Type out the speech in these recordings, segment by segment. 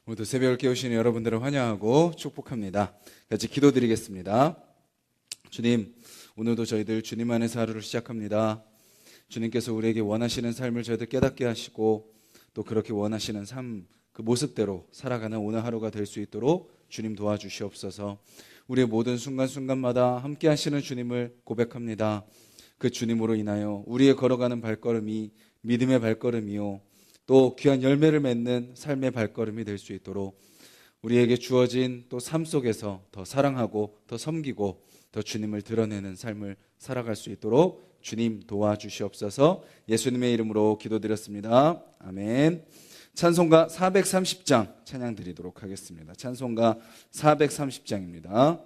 오늘도 새벽을 깨우시는 여러분들을 환영하고 축복합니다. 같이 기도드리겠습니다. 주님, 오늘도 저희들 주님 안에서 하루를 시작합니다. 주님께서 우리에게 원하시는 삶을 저희들 깨닫게 하시고 또 그렇게 원하시는 삶, 그 모습대로 살아가는 오늘 하루가 될 수 있도록 주님 도와주시옵소서. 우리의 모든 순간순간마다 함께 하시는 주님을 고백합니다. 그 주님으로 인하여 우리의 걸어가는 발걸음이 믿음의 발걸음이요 또 귀한 열매를 맺는 삶의 발걸음이 될 수 있도록 우리에게 주어진 또 삶 속에서 더 사랑하고 더 섬기고 더 주님을 드러내는 삶을 살아갈 수 있도록 주님 도와주시옵소서. 예수님의 이름으로 기도드렸습니다. 아멘. 찬송가 430장 찬양 드리도록 하겠습니다. 찬송가 430장입니다.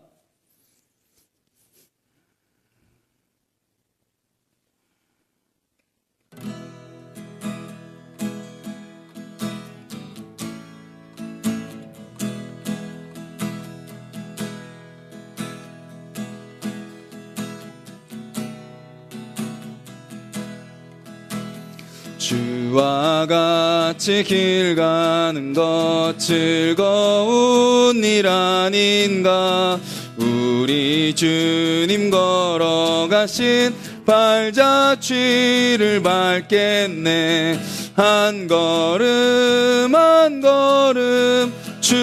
주와 같이 길 가는 것 즐거운 일 아닌가. 우리 주님 걸어가신 발자취를 밟겠네. 한 걸음 한 걸음 주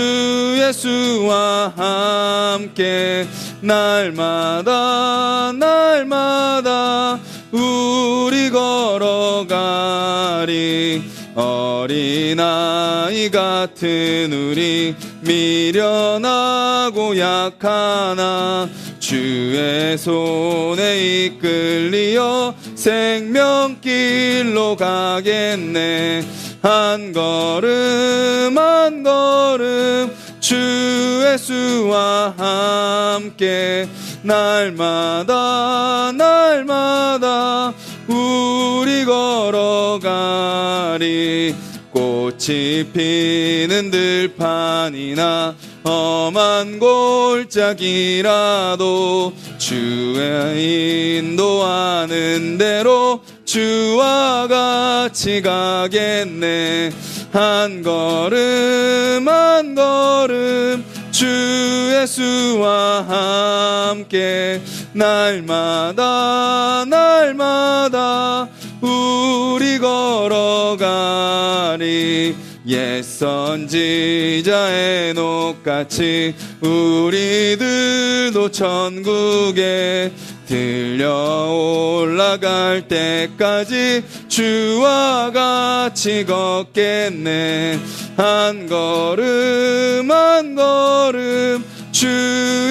예수와 함께 날마다 날마다 우리 걸어가리. 어린아이 같은 우리 미련하고 약하나 주의 손에 이끌리어 생명길로 가겠네. 한 걸음 한 걸음 주 예수와 함께 날마다 날마다 우리 걸어가리. 꽃이 피는 들판이나 험한 골짜기라도 주의 인도하는 대로 주와 같이 가겠네. 한 걸음 한 걸음 주 예수와 함께 날마다 날마다 우리 걸어가리. 옛 선지자의 녹같이 우리들도 천국에 들려 올라갈 때까지 주와 같이 걷겠네. 한 걸음 한 걸음 주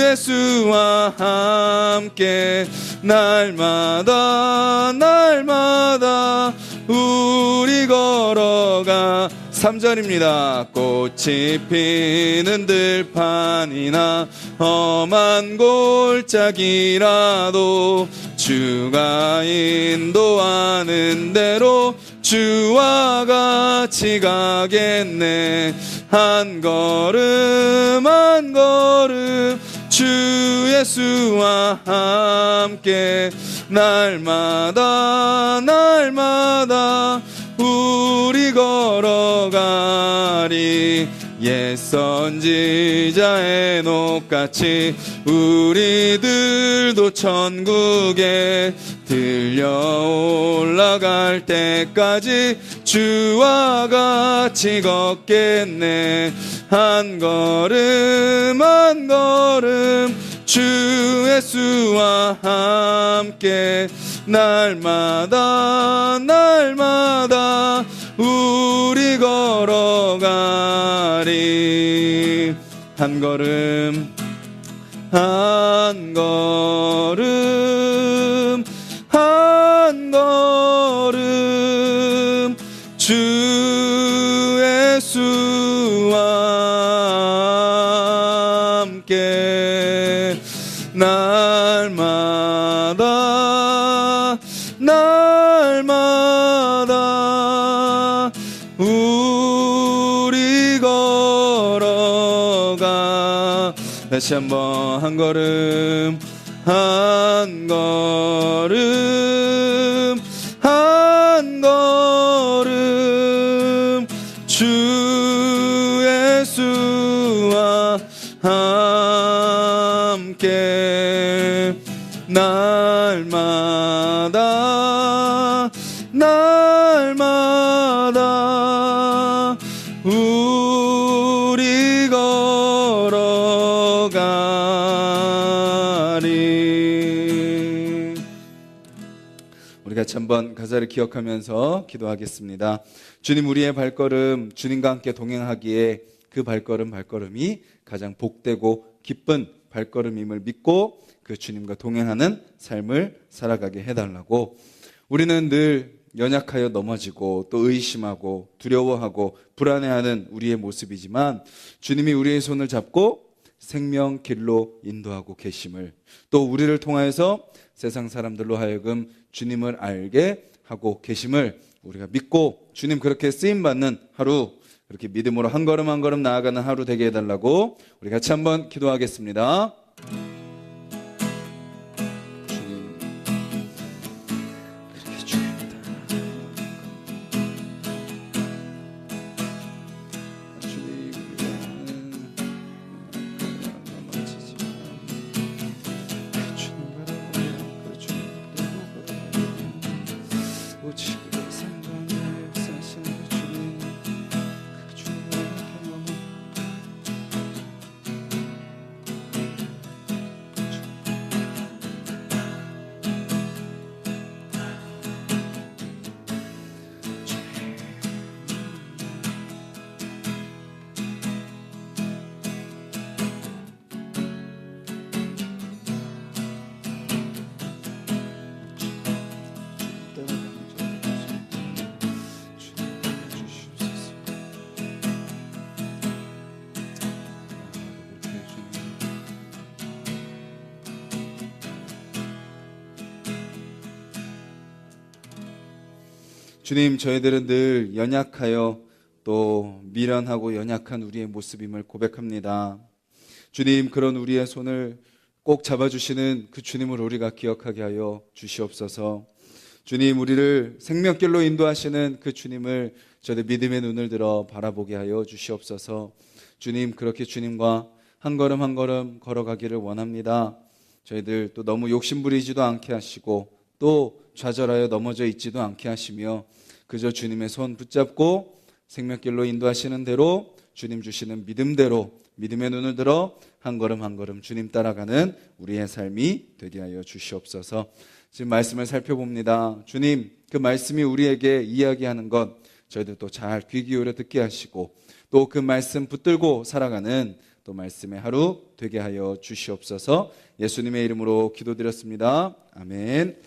예수와 함께 날마다 날마다 우리 걸어가. 3절입니다. 꽃이 피는 들판이나 험한 골짜기라도 주가 인도하는 대로 주와 같이 가겠네. 한 걸음 한 걸음 주 예수와 함께 날마다 날마다 우리 걸어가리. 옛 선지자의 녹같이 우리들도 천국에 들려 올라갈 때까지 주와 같이 걷겠네. 한 걸음 한 걸음 주 예수와 함께 날마다 날마다 우리 걸어가리. 한 걸음 한 걸음 한 걸음 주 예수와 함께 날마다 날마다 우리 걸어가. 다시 한번 한 걸음 한 걸음 한 걸음 주 예수 날마다 우리 걸어가리. 우리 같이 한번 가사를 기억하면서 기도하겠습니다. 주님, 우리의 발걸음 주님과 함께 동행하기에 그 발걸음이 가장 복되고 기쁜 발걸음임을 믿고 그 주님과 동행하는 삶을 살아가게 해달라고. 우리는 늘 연약하여 넘어지고 또 의심하고 두려워하고 불안해하는 우리의 모습이지만 주님이 우리의 손을 잡고 생명길로 인도하고 계심을, 또 우리를 통하여서 세상 사람들로 하여금 주님을 알게 하고 계심을 우리가 믿고 주님 그렇게 쓰임받는 하루, 그렇게 믿음으로 한 걸음 한 걸음 나아가는 하루 되게 해달라고 우리 같이 한번 기도하겠습니다. 주님, 그렇게 주님이다. 주님, 주님, 저희들은 늘 연약하여 또 미련하고 연약한 우리의 모습임을 고백합니다. 주님, 그런 우리의 손을 꼭 잡아주시는 그 주님을 우리가 기억하게 하여 주시옵소서. 주님, 우리를 생명길로 인도하시는 그 주님을 저희들 믿음의 눈을 들어 바라보게 하여 주시옵소서. 주님, 그렇게 주님과 한 걸음 한 걸음 걸어가기를 원합니다. 저희들 또 너무 욕심부리지도 않게 하시고 또 좌절하여 넘어져 있지도 않게 하시며 그저 주님의 손 붙잡고 생명길로 인도하시는 대로 주님 주시는 믿음대로 믿음의 눈을 들어 한 걸음 한 걸음 주님 따라가는 우리의 삶이 되게 하여 주시옵소서. 지금 말씀을 살펴봅니다. 주님, 그 말씀이 우리에게 이야기하는 것 저희들 또 잘 귀 기울여 듣게 하시고 또 그 말씀 붙들고 살아가는 또 말씀의 하루 되게 하여 주시옵소서. 예수님의 이름으로 기도드렸습니다. 아멘.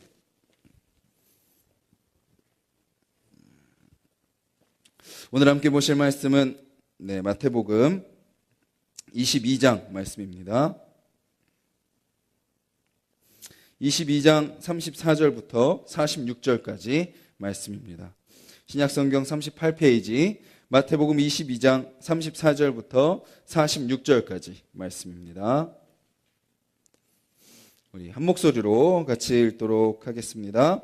오늘 함께 보실 말씀은 마태복음 22장 말씀입니다. 22장 34절부터 46절까지 말씀입니다. 신약성경 38페이지 마태복음 22장 34절부터 46절까지 말씀입니다. 우리 한 목소리로 같이 읽도록 하겠습니다.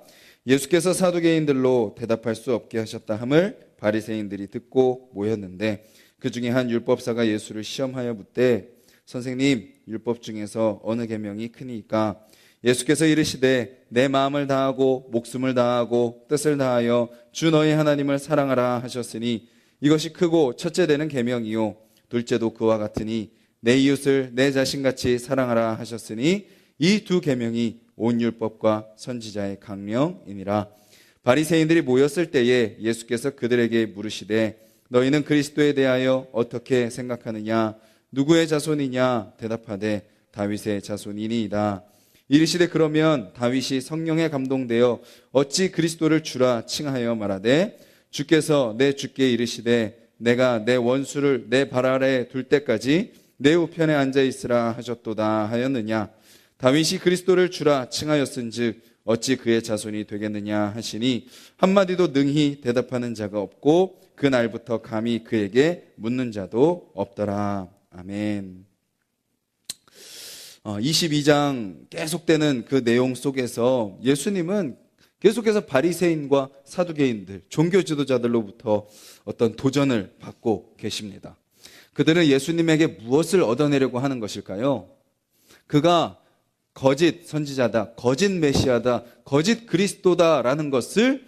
예수께서 사두개인들로 대답할 수 없게 하셨다 함을 바리새인들이 듣고 모였는데 그 중에 한 율법사가 예수를 시험하여 묻되 선생님, 율법 중에서 어느 계명이 크니이까? 예수께서 이르시되 내 마음을 다하고 목숨을 다하고 뜻을 다하여 주 너희 하나님을 사랑하라 하셨으니 이것이 크고 첫째 되는 계명이요 둘째도 그와 같으니 내 이웃을 내 자신같이 사랑하라 하셨으니 이 두 계명이 온 율법과 선지자의 강령이니라. 바리새인들이 모였을 때에 예수께서 그들에게 물으시되 너희는 그리스도에 대하여 어떻게 생각하느냐? 누구의 자손이냐? 대답하되 다윗의 자손이니이다. 이르시되 그러면 다윗이 성령에 감동되어 어찌 그리스도를 주라 칭하여 말하되 주께서 내 주께 이르시되 내가 내 원수를 내 발 아래 둘 때까지 내 우편에 앉아 있으라 하셨도다 하였느냐? 다윗이 그리스도를 주라 칭하였은즉 어찌 그의 자손이 되겠느냐 하시니 한마디도 능히 대답하는 자가 없고 그날부터 감히 그에게 묻는 자도 없더라. 아멘. 22장 계속되는 그 내용 속에서 예수님은 계속해서 바리새인과 사두개인들, 종교 지도자들로부터 어떤 도전을 받고 계십니다. 그들은 예수님에게 무엇을 얻어내려고 하는 것일까요? 그가 거짓 선지자다, 거짓 메시아다, 거짓 그리스도다라는 것을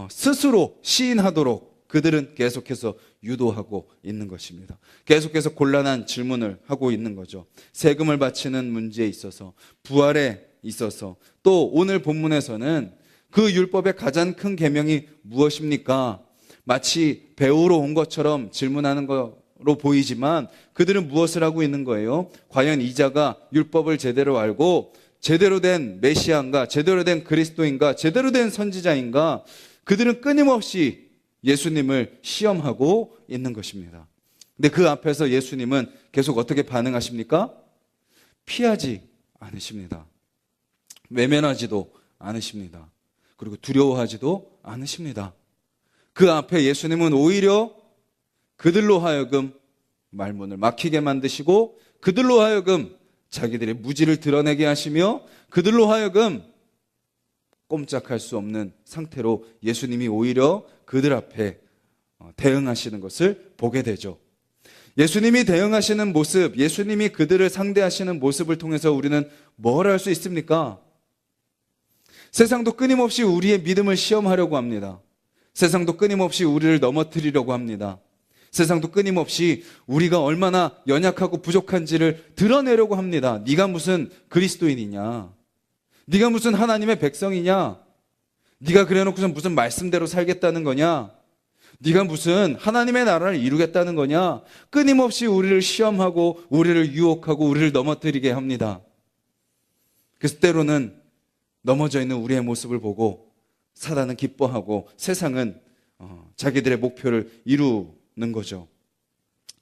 스스로 시인하도록 그들은 계속해서 유도하고 있는 것입니다. 계속해서 곤란한 질문을 하고 있는 거죠. 세금을 바치는 문제에 있어서, 부활에 있어서, 또 오늘 본문에서는 그 율법의 가장 큰 계명이 무엇입니까? 마치 배우러 온 것처럼 질문하는 거로 보이지만 그들은 무엇을 하고 있는 거예요? 과연 이 자가 율법을 제대로 알고 제대로 된 메시아인가, 제대로 된 그리스도인가, 제대로 된 선지자인가? 그들은 끊임없이 예수님을 시험하고 있는 것입니다. 근데 그 앞에서 예수님은 계속 어떻게 반응하십니까? 피하지 않으십니다. 외면하지도 않으십니다. 그리고 두려워하지도 않으십니다. 그 앞에 예수님은 오히려 그들로 하여금 말문을 막히게 만드시고 그들로 하여금 자기들의 무지를 드러내게 하시며 그들로 하여금 꼼짝할 수 없는 상태로 예수님이 오히려 그들 앞에 대응하시는 것을 보게 되죠. 예수님이 대응하시는 모습, 예수님이 그들을 상대하시는 모습을 통해서 우리는 뭘 할 수 있습니까? 세상도 끊임없이 우리의 믿음을 시험하려고 합니다. 세상도 끊임없이 우리를 넘어뜨리려고 합니다. 세상도 끊임없이 우리가 얼마나 연약하고 부족한지를 드러내려고 합니다. 네가 무슨 그리스도인이냐? 네가 무슨 하나님의 백성이냐? 네가 그래놓고선 무슨 말씀대로 살겠다는 거냐? 네가 무슨 하나님의 나라를 이루겠다는 거냐? 끊임없이 우리를 시험하고 우리를 유혹하고 우리를 넘어뜨리게 합니다. 그래서 때로는 넘어져 있는 우리의 모습을 보고 사단은 기뻐하고 세상은 자기들의 목표를 이루는 거죠.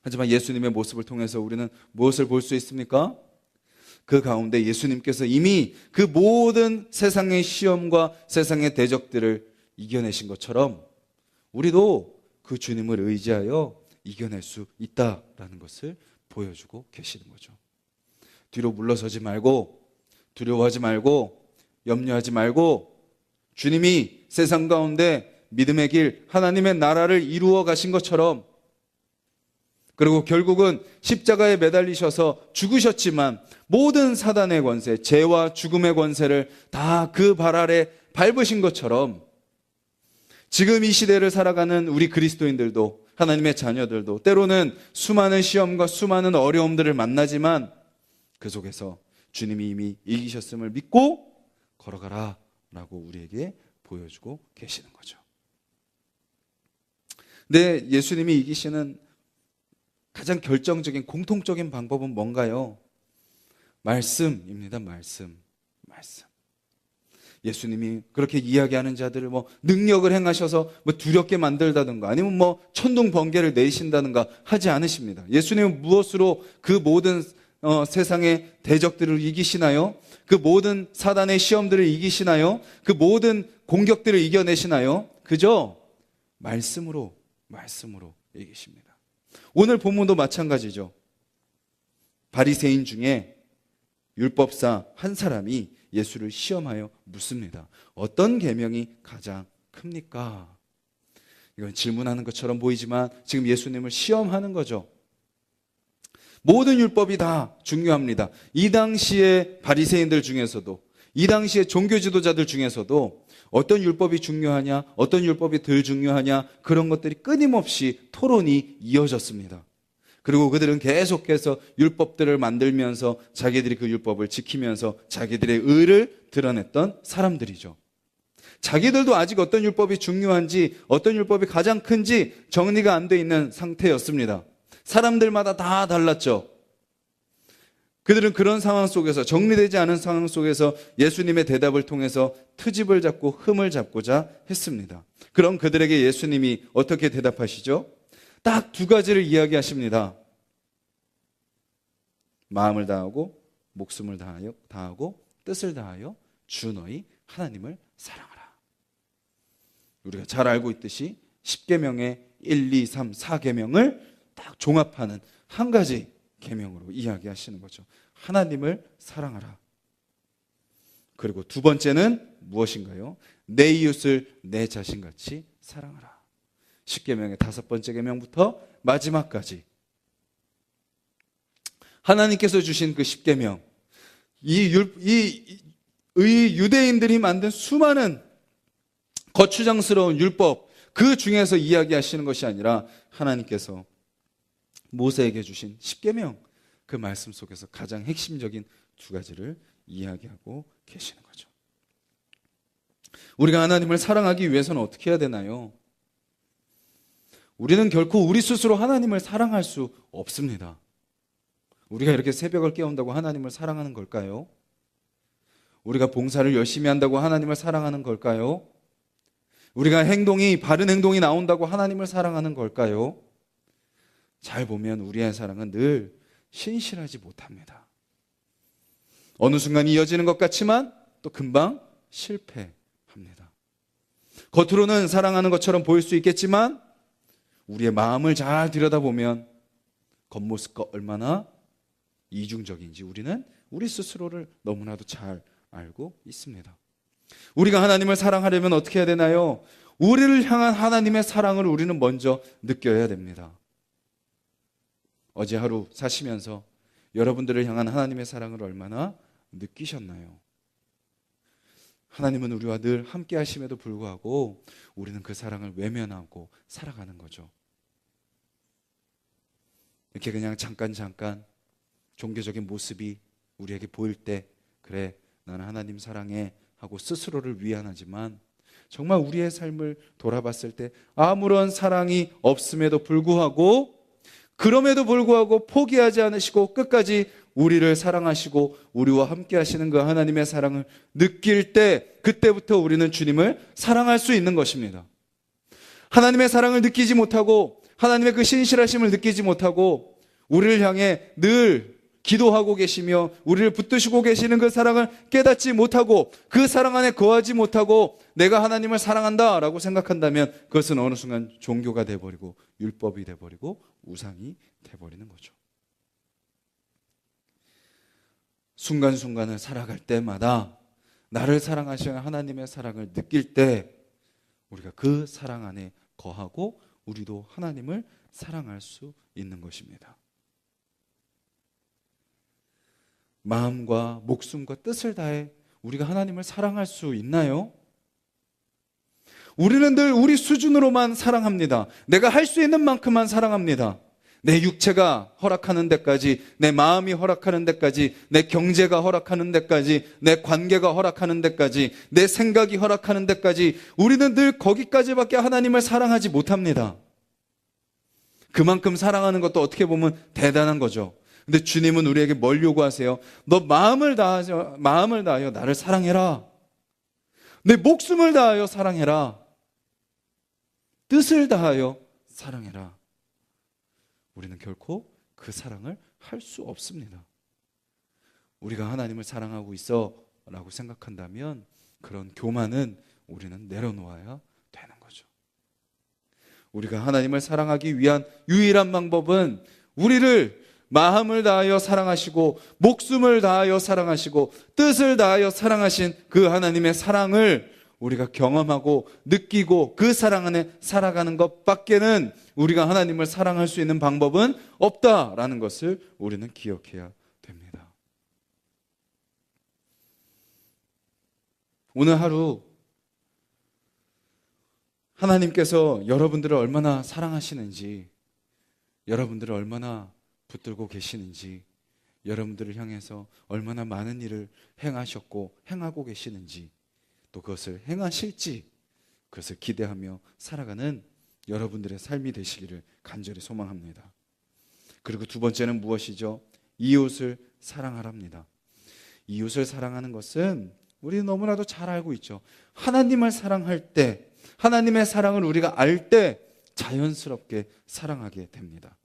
하지만 예수님의 모습을 통해서 우리는 무엇을 볼 수 있습니까? 그 가운데 예수님께서 이미 그 모든 세상의 시험과 세상의 대적들을 이겨내신 것처럼 우리도 그 주님을 의지하여 이겨낼 수 있다라는 것을 보여주고 계시는 거죠. 뒤로 물러서지 말고 두려워하지 말고 염려하지 말고 주님이 세상 가운데 믿음의 길 하나님의 나라를 이루어 가신 것처럼 그리고 결국은 십자가에 매달리셔서 죽으셨지만 모든 사단의 권세, 죄와 죽음의 권세를 다 그 발 아래 밟으신 것처럼 지금 이 시대를 살아가는 우리 그리스도인들도 하나님의 자녀들도 때로는 수많은 시험과 수많은 어려움들을 만나지만 그 속에서 주님이 이미 이기셨음을 믿고 걸어가라 라고 우리에게 보여주고 계시는 거죠. 근데 예수님이 이기시는 가장 결정적인 공통적인 방법은 뭔가요? 말씀입니다. 말씀. 예수님이 그렇게 이야기하는 자들을 능력을 행하셔서 두렵게 만들다든가 아니면 천둥 번개를 내신다든가 하지 않으십니다. 예수님은 무엇으로 그 모든 세상의 대적들을 이기시나요? 그 모든 사단의 시험들을 이기시나요? 그 모든 공격들을 이겨내시나요? 그저 말씀으로 이기십니다. 오늘 본문도 마찬가지죠. 바리새인 중에 율법사 한 사람이 예수를 시험하여 묻습니다. 어떤 계명이 가장 큽니까? 이건 질문하는 것처럼 보이지만 지금 예수님을 시험하는 거죠. 모든 율법이 다 중요합니다. 이 당시의 바리새인들 중에서도 이 당시의 종교 지도자들 중에서도 어떤 율법이 중요하냐, 어떤 율법이 덜 중요하냐 그런 것들이 끊임없이 토론이 이어졌습니다. 그리고 그들은 계속해서 율법들을 만들면서 자기들이 그 율법을 지키면서 자기들의 의를 드러냈던 사람들이죠. 자기들도 아직 어떤 율법이 중요한지 어떤 율법이 가장 큰지 정리가 안 돼 있는 상태였습니다. 사람들마다 다 달랐죠. 그들은 그런 상황 속에서 정리되지 않은 상황 속에서 예수님의 대답을 통해서 트집을 잡고 흠을 잡고자 했습니다. 그럼 그들에게 예수님이 어떻게 대답하시죠? 딱 두 가지를 이야기하십니다. 마음을 다하고 목숨을 다하고 뜻을 다하여 주 너희 하나님을 사랑하라. 우리가 잘 알고 있듯이 10계명의 1, 2, 3, 4계명을 딱 종합하는 한 가지 계명으로 이야기하시는 거죠. 하나님을 사랑하라. 그리고 두 번째는 무엇인가요? 내 이웃을 내 자신같이 사랑하라. 10계명의 다섯 번째 계명부터 마지막까지 하나님께서 주신 그 10계명, 이 유대인들이 만든 수많은 거추장스러운 율법, 그 중에서 이야기하시는 것이 아니라 하나님께서 모세에게 주신 십계명, 그 말씀 속에서 가장 핵심적인 두 가지를 이야기하고 계시는 거죠. 우리가 하나님을 사랑하기 위해서는 어떻게 해야 되나요? 우리는 결코 우리 스스로 하나님을 사랑할 수 없습니다. 우리가 이렇게 새벽을 깨운다고 하나님을 사랑하는 걸까요? 우리가 봉사를 열심히 한다고 하나님을 사랑하는 걸까요? 우리가 바른 행동이 나온다고 하나님을 사랑하는 걸까요? 잘 보면 우리의 사랑은 늘 신실하지 못합니다. 어느 순간 이어지는 것 같지만 또 금방 실패합니다. 겉으로는 사랑하는 것처럼 보일 수 있겠지만 우리의 마음을 잘 들여다보면 겉모습과 얼마나 이중적인지 우리는 우리 스스로를 너무나도 잘 알고 있습니다. 우리가 하나님을 사랑하려면 어떻게 해야 되나요? 우리를 향한 하나님의 사랑을 우리는 먼저 느껴야 됩니다. 어제 하루 사시면서 여러분들을 향한 하나님의 사랑을 얼마나 느끼셨나요? 하나님은 우리와 늘 함께 하심에도 불구하고 우리는 그 사랑을 외면하고 살아가는 거죠. 이렇게 그냥 잠깐 종교적인 모습이 우리에게 보일 때, 그래, 나는 하나님 사랑해 하고 스스로를 위안하지만 정말 우리의 삶을 돌아봤을 때 아무런 사랑이 없음에도 불구하고, 그럼에도 불구하고 포기하지 않으시고 끝까지 우리를 사랑하시고 우리와 함께 하시는 그 하나님의 사랑을 느낄 때, 그때부터 우리는 주님을 사랑할 수 있는 것입니다. 하나님의 사랑을 느끼지 못하고 하나님의 그 신실하심을 느끼지 못하고 우리를 향해 늘 기도하고 계시며 우리를 붙드시고 계시는 그 사랑을 깨닫지 못하고 그 사랑 안에 거하지 못하고 내가 하나님을 사랑한다 라고 생각한다면 그것은 어느 순간 종교가 돼버리고 율법이 돼버리고 우상이 돼버리는 거죠. 순간순간을 살아갈 때마다 나를 사랑하시는 하나님의 사랑을 느낄 때 우리가 그 사랑 안에 거하고 우리도 하나님을 사랑할 수 있는 것입니다. 마음과 목숨과 뜻을 다해 우리가 하나님을 사랑할 수 있나요? 우리는 늘 우리 수준으로만 사랑합니다. 내가 할 수 있는 만큼만 사랑합니다. 내 육체가 허락하는 데까지, 내 마음이 허락하는 데까지, 내 경제가 허락하는 데까지, 내 관계가 허락하는 데까지, 내 생각이 허락하는 데까지 우리는 늘 거기까지밖에 하나님을 사랑하지 못합니다. 그만큼 사랑하는 것도 어떻게 보면 대단한 거죠. 근데 주님은 우리에게 뭘 요구하세요? 너 마음을 다하여 나를 사랑해라. 내 목숨을 다하여 사랑해라. 뜻을 다하여 사랑해라. 우리는 결코 그 사랑을 할 수 없습니다. 우리가 하나님을 사랑하고 있어 라고 생각한다면 그런 교만은 우리는 내려놓아야 되는 거죠. 우리가 하나님을 사랑하기 위한 유일한 방법은 우리를 마음을 다하여 사랑하시고 목숨을 다하여 사랑하시고 뜻을 다하여 사랑하신 그 하나님의 사랑을 우리가 경험하고 느끼고 그 사랑 안에 살아가는 것밖에는 우리가 하나님을 사랑할 수 있는 방법은 없다라는 것을 우리는 기억해야 됩니다. 오늘 하루 하나님께서 여러분들을 얼마나 사랑하시는지, 여러분들을 얼마나 붙들고 계시는지, 여러분들을 향해서 얼마나 많은 일을 행하셨고 행하고 계시는지, 또 그것을 행하실지 그것을 기대하며 살아가는 여러분들의 삶이 되시기를 간절히 소망합니다. 그리고 두 번째는 무엇이죠? 이웃을 사랑하랍니다. 이웃을 사랑하는 것은 우리는 너무나도 잘 알고 있죠. 하나님을 사랑할 때, 하나님의 사랑을 우리가 알 때 자연스럽게 사랑하게 됩니다.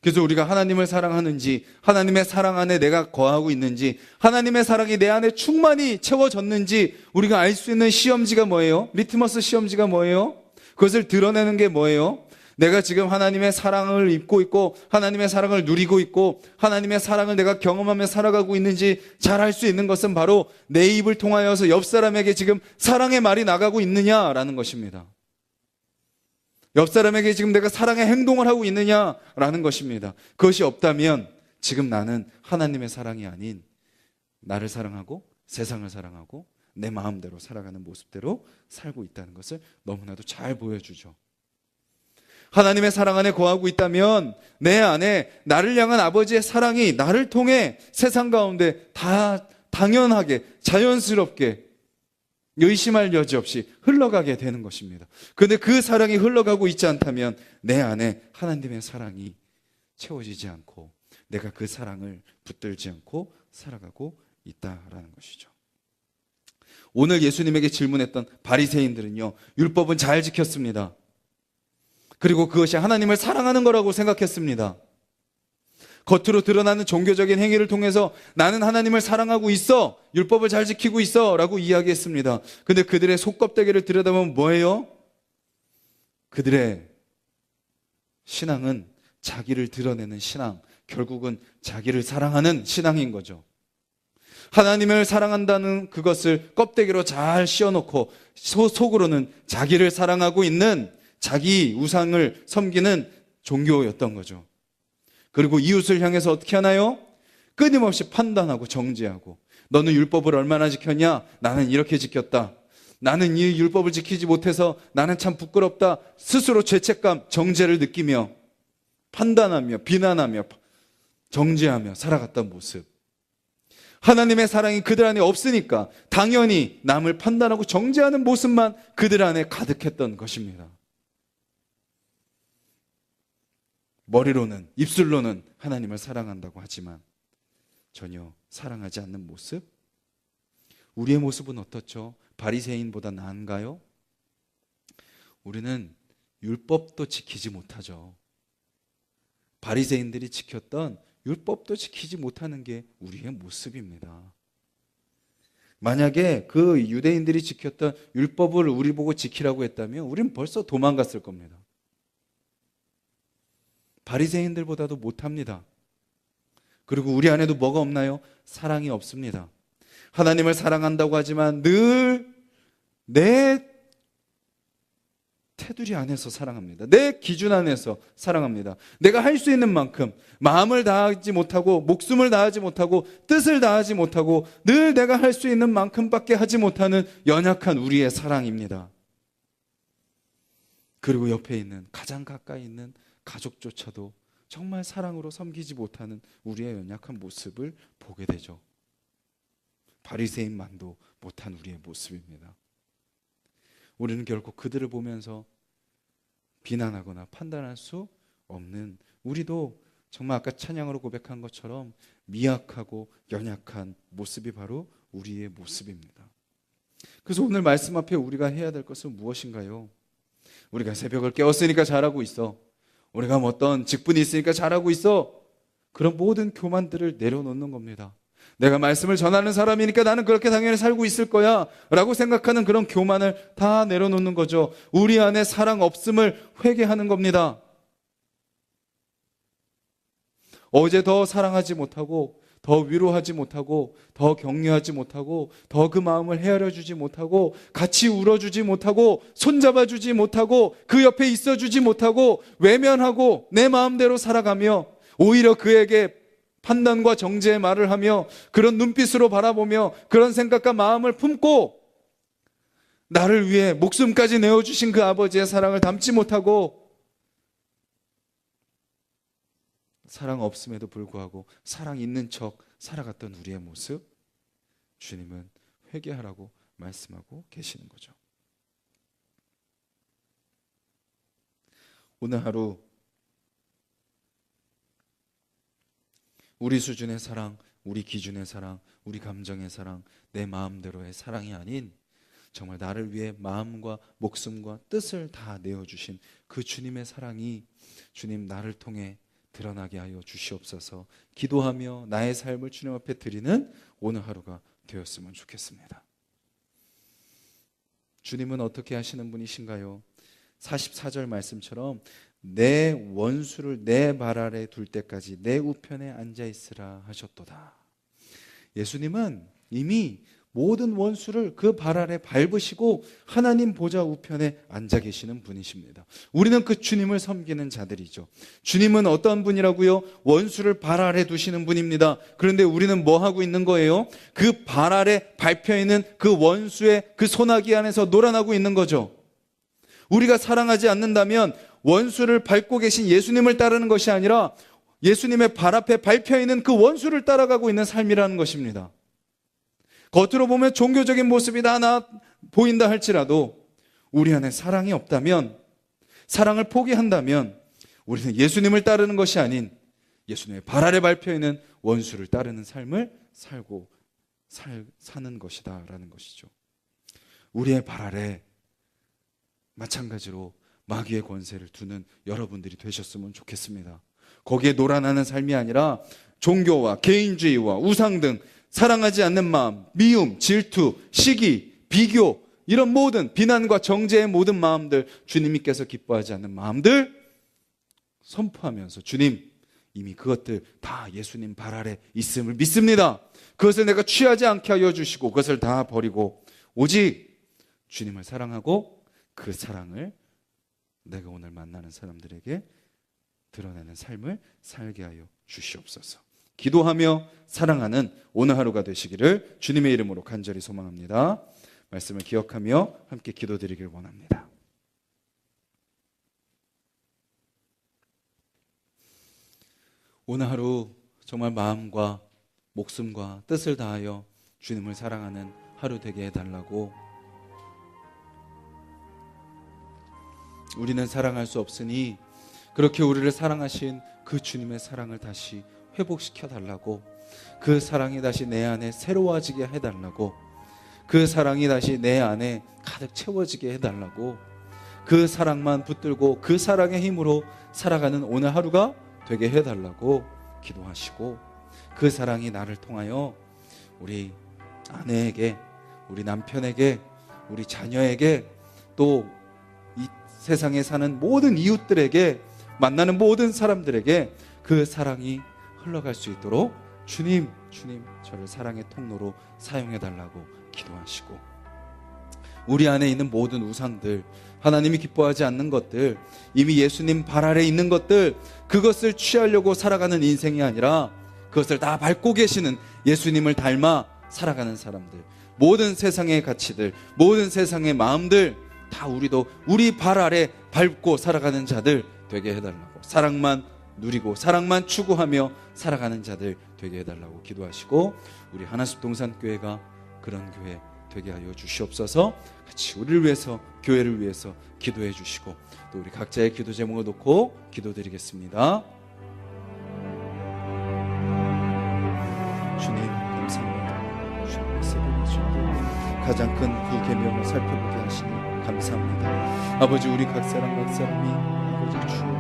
그래서 우리가 하나님을 사랑하는지, 하나님의 사랑 안에 내가 거하고 있는지, 하나님의 사랑이 내 안에 충만히 채워졌는지 우리가 알 수 있는 시험지가 뭐예요? 리트머스 시험지가 뭐예요? 그것을 드러내는 게 뭐예요? 내가 지금 하나님의 사랑을 입고 있고 하나님의 사랑을 누리고 있고 하나님의 사랑을 내가 경험하며 살아가고 있는지 잘 알 수 있는 것은 바로 내 입을 통하여서 옆 사람에게 지금 사랑의 말이 나가고 있느냐라는 것입니다. 옆 사람에게 지금 내가 사랑의 행동을 하고 있느냐라는 것입니다. 그것이 없다면 지금 나는 하나님의 사랑이 아닌 나를 사랑하고 세상을 사랑하고 내 마음대로 살아가는 모습대로 살고 있다는 것을 너무나도 잘 보여주죠. 하나님의 사랑 안에 거하고 있다면 내 안에 나를 향한 아버지의 사랑이 나를 통해 세상 가운데 다 당연하게 자연스럽게 의심할 여지 없이 흘러가게 되는 것입니다. 그런데 그 사랑이 흘러가고 있지 않다면 내 안에 하나님의 사랑이 채워지지 않고 내가 그 사랑을 붙들지 않고 살아가고 있다라는 것이죠. 오늘 예수님에게 질문했던 바리새인들은요, 율법은 잘 지켰습니다. 그리고 그것이 하나님을 사랑하는 거라고 생각했습니다. 겉으로 드러나는 종교적인 행위를 통해서 나는 하나님을 사랑하고 있어, 율법을 잘 지키고 있어 라고 이야기했습니다. 근데 그들의 속껍데기를 들여다보면 뭐예요? 그들의 신앙은 자기를 드러내는 신앙, 결국은 자기를 사랑하는 신앙인 거죠. 하나님을 사랑한다는 그것을 껍데기로 잘 씌워놓고 속으로는 자기를 사랑하고 있는, 자기 우상을 섬기는 종교였던 거죠. 그리고 이웃을 향해서 어떻게 하나요? 끊임없이 판단하고 정죄하고, 너는 율법을 얼마나 지켰냐? 나는 이렇게 지켰다. 나는 이 율법을 지키지 못해서 나는 참 부끄럽다. 스스로 죄책감, 정죄를 느끼며 판단하며 비난하며 정죄하며 살아갔던 모습. 하나님의 사랑이 그들 안에 없으니까 당연히 남을 판단하고 정죄하는 모습만 그들 안에 가득했던 것입니다. 머리로는, 입술로는 하나님을 사랑한다고 하지만 전혀 사랑하지 않는 모습. 우리의 모습은 어떻죠? 바리새인보다 나은가요? 우리는 율법도 지키지 못하죠. 바리새인들이 지켰던 율법도 지키지 못하는 게 우리의 모습입니다. 만약에 그 유대인들이 지켰던 율법을 우리 보고 지키라고 했다면 우리는 벌써 도망갔을 겁니다. 바리새인들보다도 못합니다. 그리고 우리 안에도 뭐가 없나요? 사랑이 없습니다. 하나님을 사랑한다고 하지만 늘 내 테두리 안에서 사랑합니다. 내 기준 안에서 사랑합니다. 내가 할 수 있는 만큼 마음을 다하지 못하고 목숨을 다하지 못하고 뜻을 다하지 못하고 늘 내가 할 수 있는 만큼밖에 하지 못하는 연약한 우리의 사랑입니다. 그리고 옆에 있는, 가장 가까이 있는 가족조차도 정말 사랑으로 섬기지 못하는 우리의 연약한 모습을 보게 되죠. 바리새인만도 못한 우리의 모습입니다. 우리는 결국 그들을 보면서 비난하거나 판단할 수 없는, 우리도 정말 아까 찬양으로 고백한 것처럼 미약하고 연약한 모습이 바로 우리의 모습입니다. 그래서 오늘 말씀 앞에 우리가 해야 될 것은 무엇인가요? 우리가 새벽을 깨웠으니까 잘하고 있어, 우리가 뭐 어떤 직분이 있으니까 잘하고 있어, 그런 모든 교만들을 내려놓는 겁니다. 내가 말씀을 전하는 사람이니까 나는 그렇게 당연히 살고 있을 거야 라고 생각하는 그런 교만을 다 내려놓는 거죠. 우리 안에 사랑 없음을 회개하는 겁니다. 어제 더 사랑하지 못하고, 더 위로하지 못하고, 더 격려하지 못하고, 더 그 마음을 헤아려주지 못하고, 같이 울어주지 못하고, 손잡아주지 못하고, 그 옆에 있어주지 못하고, 외면하고 내 마음대로 살아가며 오히려 그에게 판단과 정죄의 말을 하며 그런 눈빛으로 바라보며 그런 생각과 마음을 품고 나를 위해 목숨까지 내어주신 그 아버지의 사랑을 담지 못하고, 사랑 없음에도 불구하고 사랑 있는 척 살아갔던 우리의 모습, 주님은 회개하라고 말씀하고 계시는 거죠. 오늘 하루 우리 수준의 사랑, 우리 기준의 사랑, 우리 감정의 사랑, 내 마음대로의 사랑이 아닌 정말 나를 위해 마음과 목숨과 뜻을 다 내어주신 그 주님의 사랑이, 주님 나를 통해 드러나게 하여 주시옵소서. 기도하며 나의 삶을 주님 앞에 드리는 오늘 하루가 되었으면 좋겠습니다. 주님은 어떻게 하시는 분이신가요? 44절 말씀처럼 내 원수를 내 발 아래 둘 때까지 내 우편에 앉아 있으라 하셨도다. 예수님은 이미 모든 원수를 그 발 아래 밟으시고 하나님 보좌 우편에 앉아 계시는 분이십니다. 우리는 그 주님을 섬기는 자들이죠. 주님은 어떤 분이라고요? 원수를 발 아래 두시는 분입니다. 그런데 우리는 뭐 하고 있는 거예요? 그 발 아래 밟혀 있는 그 원수의 그 소나기 안에서 놀아나고 있는 거죠. 우리가 사랑하지 않는다면 원수를 밟고 계신 예수님을 따르는 것이 아니라 예수님의 발 앞에 밟혀 있는 그 원수를 따라가고 있는 삶이라는 것입니다. 겉으로 보면 종교적인 모습이 다 보인다 할지라도 우리 안에 사랑이 없다면, 사랑을 포기한다면 우리는 예수님을 따르는 것이 아닌 예수님의 발 아래 밟혀 있는 원수를 따르는 삶을 사는 것이다 라는 것이죠. 우리의 발 아래 마찬가지로 마귀의 권세를 두는 여러분들이 되셨으면 좋겠습니다. 거기에 놀아나는 삶이 아니라 종교와 개인주의와 우상 등 사랑하지 않는 마음, 미움, 질투, 시기, 비교, 이런 모든 비난과 정죄의 모든 마음들, 주님께서 기뻐하지 않는 마음들 선포하면서 주님, 이미 그것들 다 예수님 발 아래 있음을 믿습니다. 그것을 내가 취하지 않게 하여 주시고 그것을 다 버리고 오직 주님을 사랑하고 그 사랑을 내가 오늘 만나는 사람들에게 드러내는 삶을 살게 하여 주시옵소서. 기도하며 사랑하는 오늘 하루가 되시기를 주님의 이름으로 간절히 소망합니다. 말씀을 기억하며 함께 기도드리길 원합니다. 오늘 하루 정말 마음과 목숨과 뜻을 다하여 주님을 사랑하는 하루 되게 해달라고. 우리는 사랑할 수 없으니 그렇게 우리를 사랑하신 그 주님의 사랑을 다시 회복시켜 달라고, 그 사랑이 다시 내 안에 새로워지게 해달라고, 그 사랑이 다시 내 안에 가득 채워지게 해달라고, 그 사랑만 붙들고 그 사랑의 힘으로 살아가는 오늘 하루가 되게 해달라고 기도하시고, 그 사랑이 나를 통하여 우리 아내에게, 우리 남편에게, 우리 자녀에게, 또 이 세상에 사는 모든 이웃들에게, 만나는 모든 사람들에게 그 사랑이 흘러갈 수 있도록 주님 저를 사랑의 통로로 사용해달라고 기도하시고, 우리 안에 있는 모든 우상들, 하나님이 기뻐하지 않는 것들, 이미 예수님 발 아래 있는 것들, 그것을 취하려고 살아가는 인생이 아니라 그것을 다 밟고 계시는 예수님을 닮아 살아가는 사람들, 모든 세상의 가치들, 모든 세상의 마음들 다 우리도 우리 발 아래 밟고 살아가는 자들 되게 해달라고, 사랑만 누리고 사랑만 추구하며 살아가는 자들 되게 해달라고 기도하시고, 우리 하나숲 동산교회가 그런 교회 되게 하여 주시옵소서. 같이 우리를 위해서, 교회를 위해서 기도해 주시고, 또 우리 각자의 기도 제목을 놓고 기도드리겠습니다. 주님 감사합니다. 주님의 새벽에 주님 가장 큰 그 계명을 살펴보게 하시니 감사합니다. 아버지, 우리 각 사람이 아버지 주여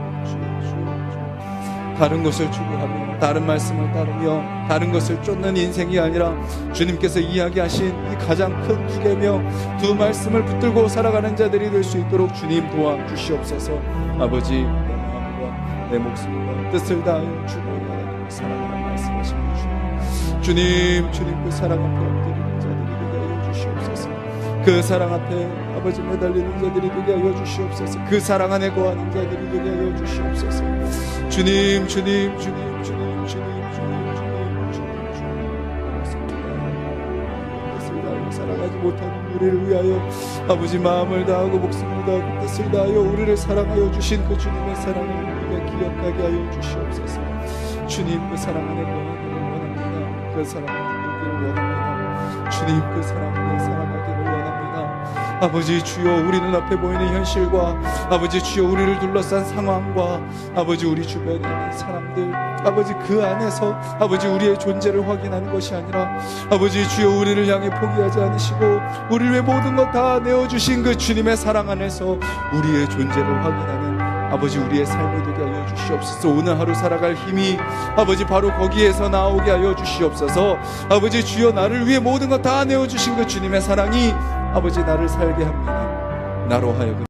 다른 것을 추구하며 다른 말씀을 따르며 다른 것을 쫓는 인생이 아니라 주님께서 이야기하신 이 가장 큰 두 계명, 두 말씀을 붙들고 살아가는 자들이 될 수 있도록 주님 도와주시옵소서. 아버지, 내 마음과 내 목숨과 뜻을 다하여 주님을 하나님을 사랑하는 말씀하신 주님 그 사랑 앞에 엎드리는 자들이 되게 하여 주시옵소서. 그 사랑 앞에 아버지 매달리는 자들이 되게 하여 주시옵소서. 그 사랑 안에 거하는 자들이 되게 하여 주시옵소서. 주님 뜻을 다하여 살아가지 못하는 우리를 위하여 아버지 마음을 다하고 목숨을 다하고 뜻을 다하여 우리를 사랑하여 주신 그 주님의 사랑을 우리가 기억하게 하여 주시옵소서. 주님 그 사랑 안에 거하기를 원합니다. 그 사랑을 누리기를 원합니다. 주님 그 사랑 안에 살아가기를 원합니다. 아버지 주여, 우리 눈앞에 보이는 현실과 아버지 주여 우리를 둘러싼 상황과 아버지 우리 주변에 있는 사람들, 아버지 그 안에서 아버지 우리의 존재를 확인하는 것이 아니라 아버지 주여 우리를 향해 포기하지 않으시고 우리를 위해 모든 것 다 내어주신 그 주님의 사랑 안에서 우리의 존재를 확인하는 아버지 우리의 삶을 되게 하여 주시옵소서. 오늘 하루 살아갈 힘이 아버지 바로 거기에서 나오게 하여 주시옵소서. 아버지 주여, 나를 위해 모든 것 다 내어주신 그 주님의 사랑이 아버지 나를 살게 합니다. 나로 하여금